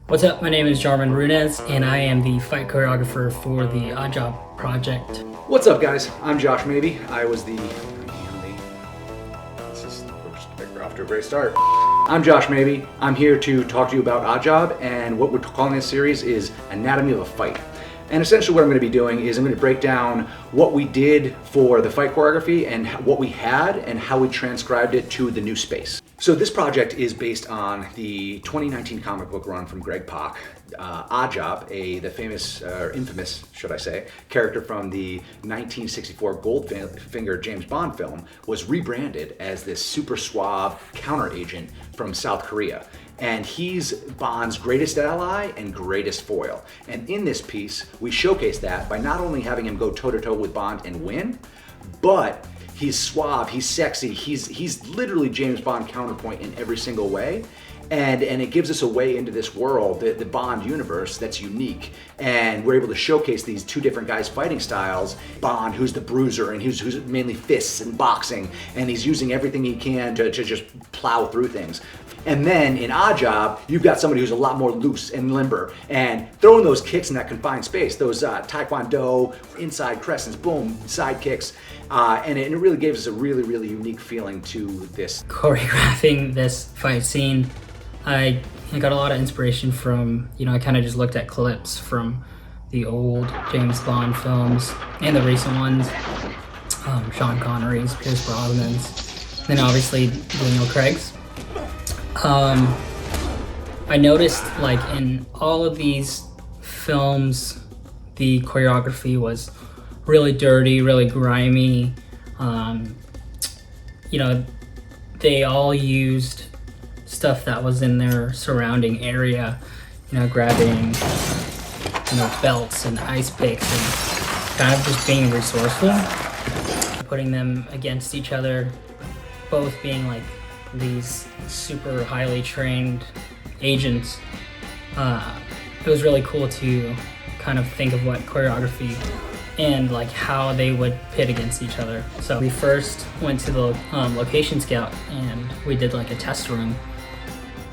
What's up? My name is Jarman Runez, and I am the fight choreographer for the Oddjob project. What's up, guys? I'm Josh Maybe. We're off to a great start. I'm Josh Maybe. I'm here to talk to you about Oddjob, and what we're calling this series is Anatomy of a Fight. And essentially what I'm going to be doing is I'm going to break down what we did for the fight choreography and what we had and how we transcribed it to the new space. So this project is based on the 2019 comic book run from Greg Pak. Oddjob, the famous, infamous, should I say, character from the 1964 Goldfinger James Bond film, was rebranded as this super suave counter agent from South Korea. And he's Bond's greatest ally and greatest foil. And in this piece, we showcase that by not only having him go toe-to-toe with Bond and win, but he's suave, he's sexy, he's literally James Bond counterpoint in every single way. And it gives us a way into this world, the Bond universe, that's unique. And we're able to showcase these two different guys' fighting styles. Bond, who's the bruiser, and who's mainly fists and boxing, and he's using everything he can to just plow through things. And then in Oddjob, you've got somebody who's a lot more loose and limber, and throwing those kicks in that confined space, those Taekwondo, inside crescents, boom, side kicks. And it really gave us a really, really unique feeling to this. Choreographing this fight scene, I got a lot of inspiration from, I kind of just looked at clips from the old James Bond films and the recent ones, Sean Connery's, Pierce Brosnan's, then obviously Daniel Craig's. I noticed like in all of these films, the choreography was really dirty, really grimy. They all used stuff that was in their surrounding area, grabbing, belts and ice picks and kind of just being resourceful, putting them against each other, both being like these super highly trained agents. It was really cool to kind of think of what choreography and like how they would pit against each other. So we first went to the location scout and we did like a test room.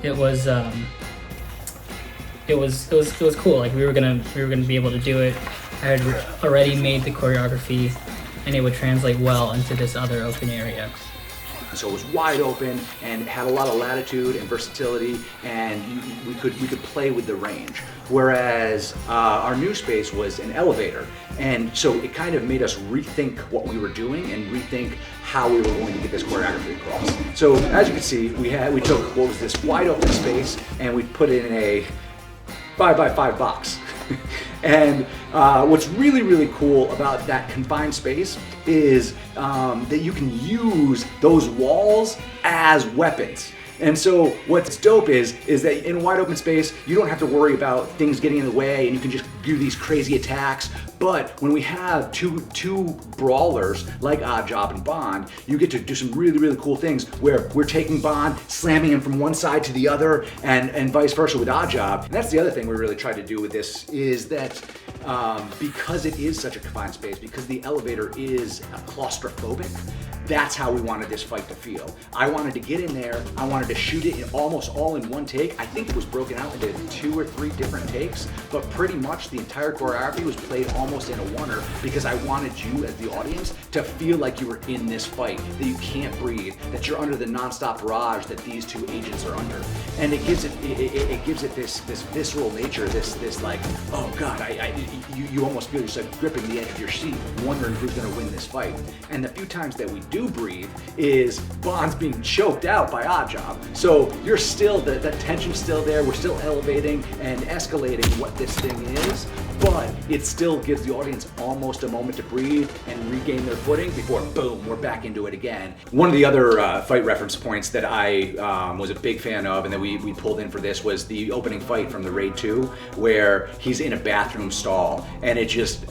It was cool. Like we were gonna be able to do it. I had already made the choreography, and it would translate well into this other open area. So it was wide open and had a lot of latitude and versatility, and we could play with the range. Whereas our new space was an elevator, and so it kind of made us rethink what we were doing and rethink how we were going to get this choreography across. So as you can see, we took what was this wide open space and we put it in a 5x5 box. And what's really, really cool about that confined space is that you can use those walls as weapons. And so what's dope is that in a wide open space, you don't have to worry about things getting in the way and you can just do these crazy attacks. But when we have two brawlers like Oddjob and Bond, you get to do some really, really cool things where we're taking Bond, slamming him from one side to the other, and vice versa with Oddjob. And that's the other thing we really tried to do with this is that because it is such a confined space, because the elevator is claustrophobic, that's how we wanted this fight to feel. I wanted to get in there, I wanted to shoot it in almost all in one take. I think it was broken out into 2 or 3 different takes, but pretty much the entire choreography was played almost in a oneer because I wanted you as the audience to feel like you were in this fight, that you can't breathe, that you're under the nonstop barrage that these two agents are under. And it gives it this visceral nature, this like, oh God, you almost feel yourself gripping the edge of your seat, wondering who's gonna win this fight. And the few times that we do breathe is Bond's being choked out by Oddjob. So you're still, the tension's still there, we're still elevating and escalating what this thing is, but it still gives the audience almost a moment to breathe and regain their footing before boom, we're back into it again. One of the other fight reference points that I was a big fan of and that we pulled in for this was the opening fight from the Raid 2 where he's in a bathroom stall and it just,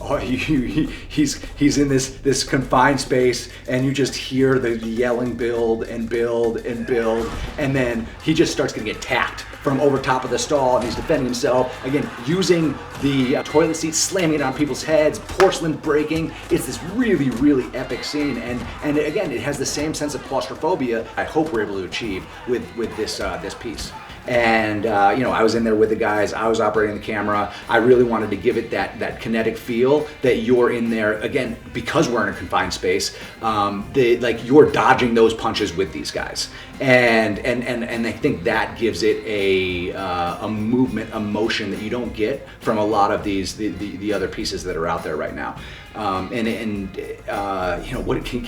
he's in this confined space and you just hear the yelling build and build and build, and then he just starts getting attacked from over top of the stall and he's defending himself, again, using the toilet toilet seat, slamming it on people's heads, porcelain breaking. It's this really, really epic scene, and again, it has the same sense of claustrophobia I hope we're able to achieve with this piece. And I was in there with the guys. I was operating the camera. I really wanted to give it that kinetic feel that you're in there again because we're in a confined space. You're dodging those punches with these guys, and I think that gives it a movement, a motion that you don't get from a lot of the other pieces that are out there right now. Can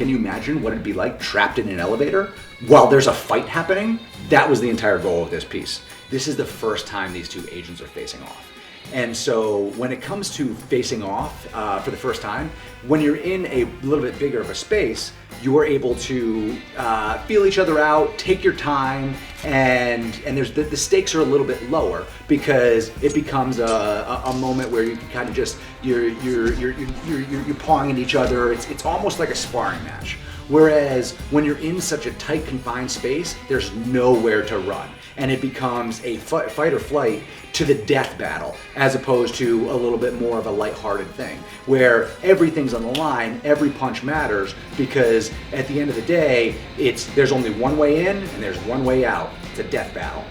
you imagine what it'd be like trapped in an elevator while there's a fight happening? That was the entire goal of this piece. This is the first time these two agents are facing off. And so when it comes to facing off for the first time, when you're in a little bit bigger of a space, you are able to feel each other out, take your time, and there's the stakes are a little bit lower because it becomes a moment where you can kind of just you're pawing at each other. It's almost like a sparring match. Whereas when you're in such a tight, confined space, there's nowhere to run. And it becomes a fight or flight to the death battle, as opposed to a little bit more of a lighthearted thing, where everything's on the line, every punch matters, because at the end of the day, there's only one way in and there's one way out. It's a death battle.